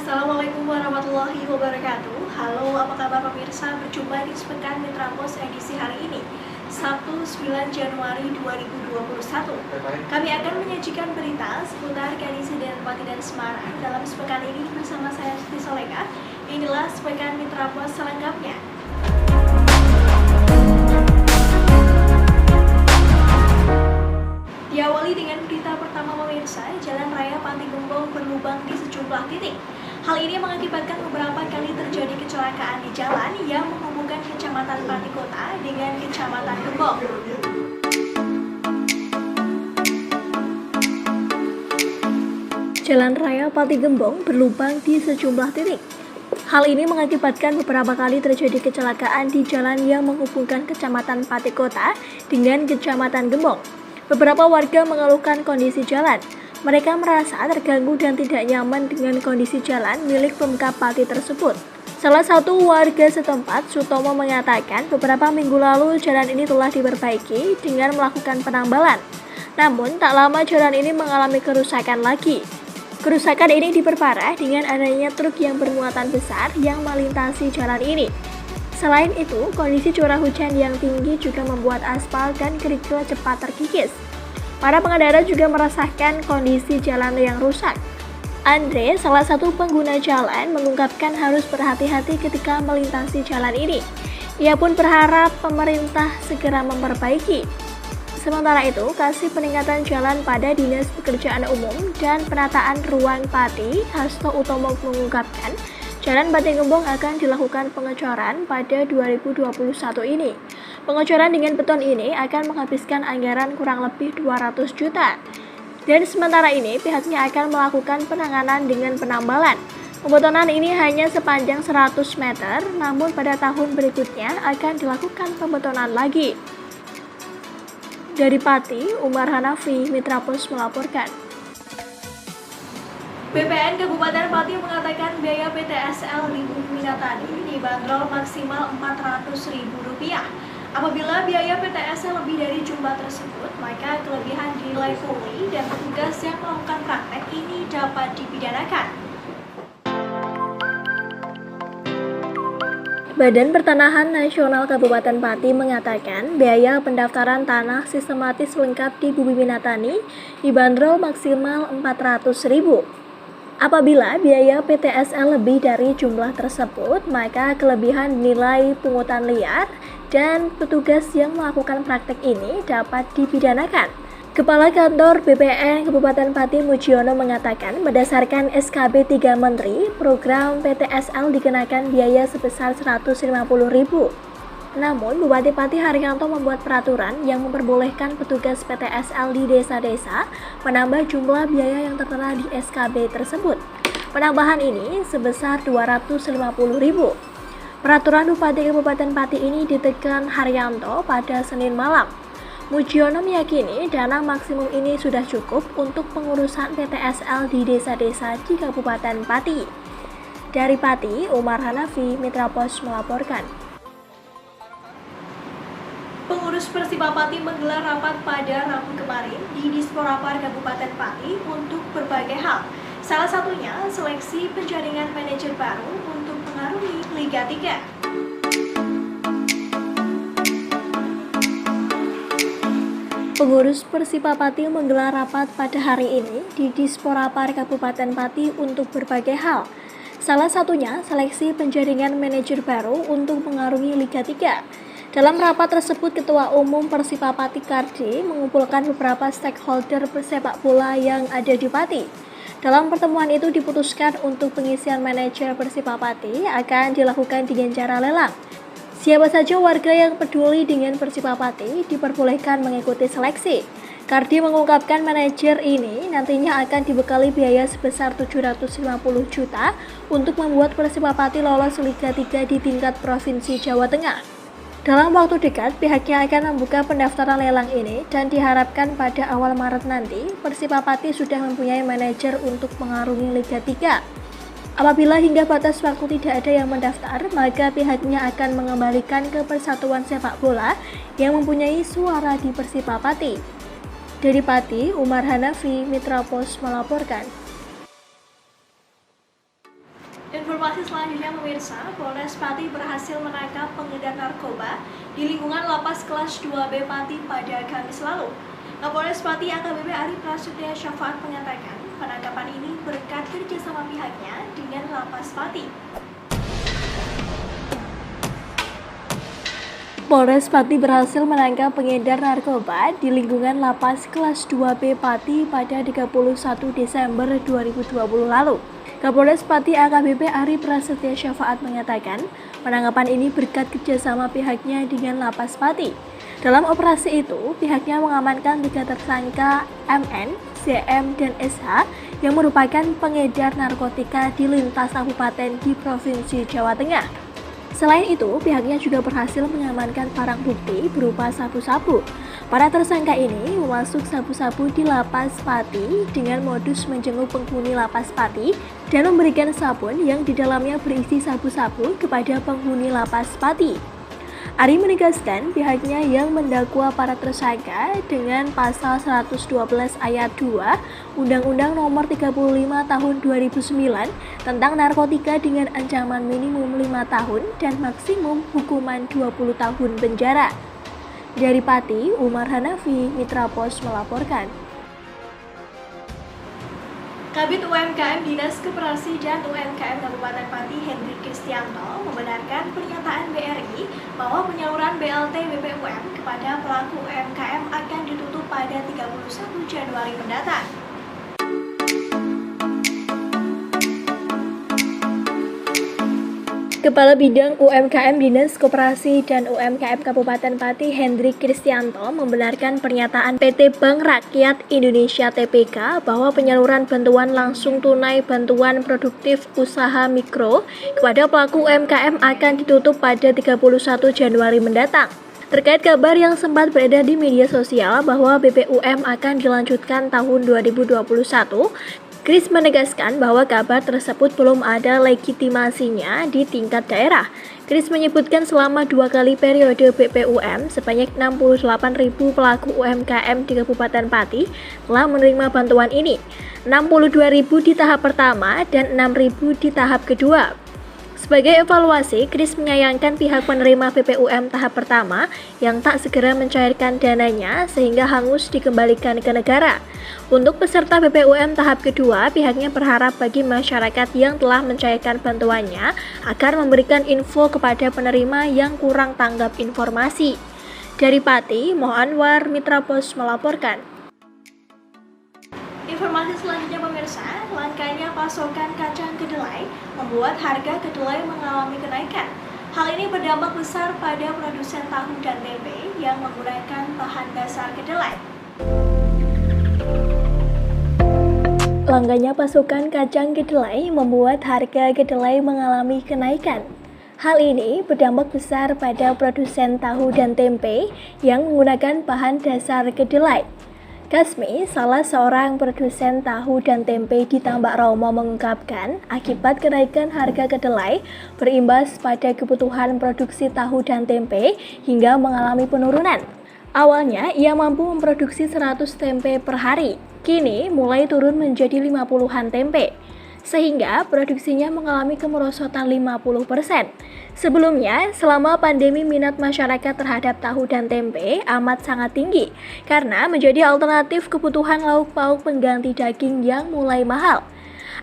Assalamualaikum warahmatullahi wabarakatuh. Halo, apa kabar pemirsa? Berjumpa di Sepekan Mitra Pos edisi hari ini, Sabtu 9 Januari 2021. Kami akan menyajikan berita seputar kondisi Denpasar dan Semarang dalam sepekan ini bersama saya Siti Soleka. Inilah Sepekan Mitra Pos selengkapnya. Diawali dengan berita pertama pemirsa, Jalan Raya Panti Gembong berlubang di sejumlah titik. Hal ini mengakibatkan beberapa kali terjadi kecelakaan di jalan yang menghubungkan Kecamatan Pati Kota dengan Kecamatan Gembong. Jalan Raya Pati Gembong berlubang di sejumlah titik. Hal ini mengakibatkan beberapa kali terjadi kecelakaan di jalan yang menghubungkan Kecamatan Pati Kota dengan Kecamatan Gembong. Beberapa warga mengeluhkan kondisi jalan. Mereka merasa terganggu dan tidak nyaman dengan kondisi jalan milik Pemkab Pati tersebut. Salah satu warga setempat, Sutomo, mengatakan beberapa minggu lalu jalan ini telah diperbaiki dengan melakukan penambalan. Namun, tak lama jalan ini mengalami kerusakan lagi. Kerusakan ini diperparah dengan adanya truk yang bermuatan besar yang melintasi jalan ini. Selain itu, kondisi curah hujan yang tinggi juga membuat aspal dan kerikil cepat terkikis. Para pengendara juga merasakan kondisi jalan yang rusak. Andre, salah satu pengguna jalan, mengungkapkan harus berhati-hati ketika melintasi jalan ini. Ia pun berharap pemerintah segera memperbaiki. Sementara itu, Kasih Peningkatan Jalan pada Dinas Pekerjaan Umum dan Penataan Ruang Pati, Hasto Utomo, mengungkapkan Jalan Pati Gembong akan dilakukan pengecoran pada 2021 ini. Pengecoran dengan beton ini akan menghabiskan anggaran kurang lebih 200 juta. Dan sementara ini pihaknya akan melakukan penanganan dengan penambalan. Pembetonan ini hanya sepanjang 100 meter, namun pada tahun berikutnya akan dilakukan pembetonan lagi. Dari Pati, Umar Hanafi, Mitra Pos melaporkan. BPN Kabupaten Pati mengatakan biaya PTSL di Minatani dibanderol maksimal Rp400.000. Apabila biaya PTSL lebih dari jumlah tersebut, maka kelebihan nilai pungli dan petugas yang melakukan praktek ini dapat dipidanakan. Badan Pertanahan Nasional Kabupaten Pati mengatakan biaya pendaftaran tanah sistematis lengkap di Bumi Minatani dibanderol maksimal Rp400.000. Apabila biaya PTSL lebih dari jumlah tersebut, maka kelebihan nilai pungutan liar dan petugas yang melakukan praktek ini dapat dipidanakan. Kepala Kantor BPN Kabupaten Pati Mujiono mengatakan berdasarkan SKB 3 Menteri, program PTSL dikenakan biaya sebesar Rp150.000. Namun, Bupati Pati Haryanto membuat peraturan yang memperbolehkan petugas PTSL di desa-desa menambah jumlah biaya yang tertera di SKB tersebut. Penambahan ini sebesar Rp250.000. Peraturan Bupati Kabupaten Pati ini ditekan Haryanto pada Senin malam. Mujiono meyakini dana maksimum ini sudah cukup untuk pengurusan PTSL di desa-desa di Kabupaten Pati. Dari Pati, Umar Hanafi, Mitra Pos melaporkan. Pengurus Persipa Pati menggelar rapat pada Rabu kemarin di Disporapar Kabupaten Pati untuk berbagai hal. Salah satunya seleksi penjaringan manajer baru untuk mengarungi Liga 3. Pengurus Persipa Pati menggelar rapat pada hari ini di Disporapar Kabupaten Pati untuk berbagai hal. Salah satunya seleksi penjaringan manajer baru untuk mengarungi Liga 3. Dalam rapat tersebut, Ketua Umum Persipa Pati Kardi mengumpulkan beberapa stakeholder persepak bola yang ada di Pati. Dalam pertemuan itu diputuskan untuk pengisian manajer Persipa Pati akan dilakukan dengan cara lelang. Siapa saja warga yang peduli dengan Persipa Pati diperbolehkan mengikuti seleksi. Kardi mengungkapkan manajer ini nantinya akan dibekali biaya sebesar 750 juta untuk membuat Persipa Pati lolos Liga 3 di tingkat Provinsi Jawa Tengah. Dalam waktu dekat, pihaknya akan membuka pendaftaran lelang ini dan diharapkan pada awal Maret nanti, Persipa Pati sudah mempunyai manajer untuk mengarungi Liga 3. Apabila hingga batas waktu tidak ada yang mendaftar, maka pihaknya akan mengembalikan ke Persatuan Sepak Bola yang mempunyai suara di Persipa Pati. Dari Pati, Umar Hanafi, Mitra Pos melaporkan. Informasi selanjutnya pemirsa, Polres Pati berhasil menangkap pengedar narkoba di lingkungan lapas kelas 2B Pati pada Kamis lalu. Kapolres Pati AKBP Ari Prasetya Syafaat mengatakan penangkapan ini berkat kerjasama pihaknya dengan lapas Pati. Polres Pati berhasil menangkap pengedar narkoba di lingkungan lapas kelas 2B Pati pada 31 Desember 2020 lalu. Kapolres Pati AKBP Ari Prasetya Syafaat mengatakan penangkapan ini berkat kerjasama pihaknya dengan lapas Pati. Dalam operasi itu, pihaknya mengamankan 3 tersangka MN, CM, dan SH yang merupakan pengedar narkotika di lintas kabupaten di Provinsi Jawa Tengah. Selain itu, pihaknya juga berhasil mengamankan barang bukti berupa sabu-sabu. Para tersangka ini memasuk sabu-sabu di lapas Pati dengan modus menjenguk penghuni lapas Pati dan memberikan sabun yang di dalamnya berisi sabu-sabu kepada penghuni lapas Pati. Ari menegaskan pihaknya yang mendakwa para tersangka dengan pasal 112 ayat 2 Undang-Undang Nomor 35 Tahun 2009 tentang narkotika dengan ancaman minimum 5 tahun dan maksimum hukuman 20 tahun penjara. Dari Pati, Umar Hanafi, Mitra Pos melaporkan. Kabid UMKM Dinas Koperasi dan UMKM Kabupaten Pati Hendrik Kristianto membenarkan pernyataan BRI bahwa penyaluran BLT BPUM kepada pelaku UMKM akan ditutup pada 31 Januari mendatang. Kepala Bidang UMKM Dinas Koperasi dan UMKM Kabupaten Pati Hendrik Kristianto membenarkan pernyataan PT Bank Rakyat Indonesia TPK bahwa penyaluran bantuan langsung tunai bantuan produktif usaha mikro kepada pelaku UMKM akan ditutup pada 31 Januari mendatang. Terkait kabar yang sempat beredar di media sosial bahwa BPUM akan dilanjutkan tahun 2021, Kris menegaskan bahwa kabar tersebut belum ada legitimasinya di tingkat daerah. Kris menyebutkan selama 2 kali periode BPUM, sebanyak 68.000 pelaku UMKM di Kabupaten Pati telah menerima bantuan ini, 62.000 di tahap pertama dan 6.000 di tahap kedua. Sebagai evaluasi, Kris menyayangkan pihak penerima BPUM tahap pertama yang tak segera mencairkan dananya sehingga hangus dikembalikan ke negara. Untuk peserta BPUM tahap kedua, pihaknya berharap bagi masyarakat yang telah mencairkan bantuannya agar memberikan info kepada penerima yang kurang tanggap informasi. Dari Pati, Moh Anwar, Mitra Pos melaporkan. Informasi selanjutnya pemirsa, langkanya pasokan kacang kedelai membuat harga kedelai mengalami kenaikan. Hal ini berdampak besar pada produsen tahu dan tempe yang menggunakan bahan dasar kedelai. Langkanya pasokan kacang kedelai membuat harga kedelai mengalami kenaikan. Hal ini berdampak besar pada produsen tahu dan tempe yang menggunakan bahan dasar kedelai. Kasmi, salah seorang produsen tahu dan tempe di Tambak Romo mengungkapkan, akibat kenaikan harga kedelai berimbas pada kebutuhan produksi tahu dan tempe hingga mengalami penurunan. Awalnya, ia mampu memproduksi 100 tempe per hari, kini mulai turun menjadi 50-an tempe, sehingga produksinya mengalami kemerosotan 50%. Sebelumnya, selama pandemi minat masyarakat terhadap tahu dan tempe amat sangat tinggi karena menjadi alternatif kebutuhan lauk pauk pengganti daging yang mulai mahal.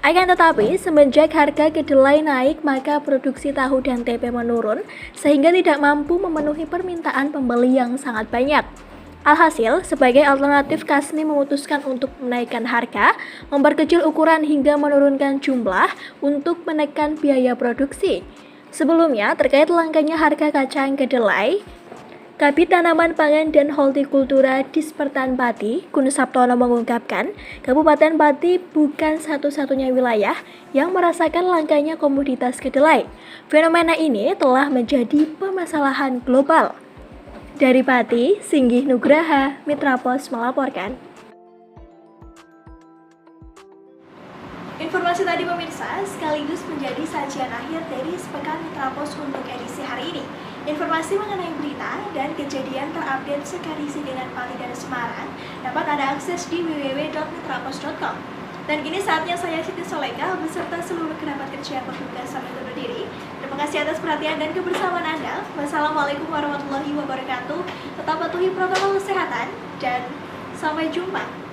Akan tetapi, semenjak harga kedelai naik, maka produksi tahu dan tempe menurun sehingga tidak mampu memenuhi permintaan pembeli yang sangat banyak. Alhasil, sebagai alternatif, Kasmi memutuskan untuk menaikkan harga, memperkecil ukuran hingga menurunkan jumlah untuk menekan biaya produksi. Sebelumnya, terkait langkanya harga kacang kedelai, Kabid Tanaman Pangan dan Hortikultura Dispertan Pati, Kun Saptono mengungkapkan, Kabupaten Pati bukan satu-satunya wilayah yang merasakan langkanya komoditas kedelai. Fenomena ini telah menjadi permasalahan global. Dari Pati, Singgih Nugraha, Mitra Pos melaporkan. Informasi tadi pemirsa sekaligus menjadi sajian akhir dari Sepekan Mitra Pos untuk edisi hari ini. Informasi mengenai berita dan kejadian terupdate sekarisi dengan Pati dan Semarang dapat Anda akses di www.mitrapos.com. Dan kini saatnya saya Siti Soleka beserta seluruh kerabat kerja yang bertugas sampai undur diri. Terima kasih atas perhatian dan kebersamaan Anda. Wassalamualaikum warahmatullahi wabarakatuh. Tetap patuhi protokol kesehatan dan sampai jumpa.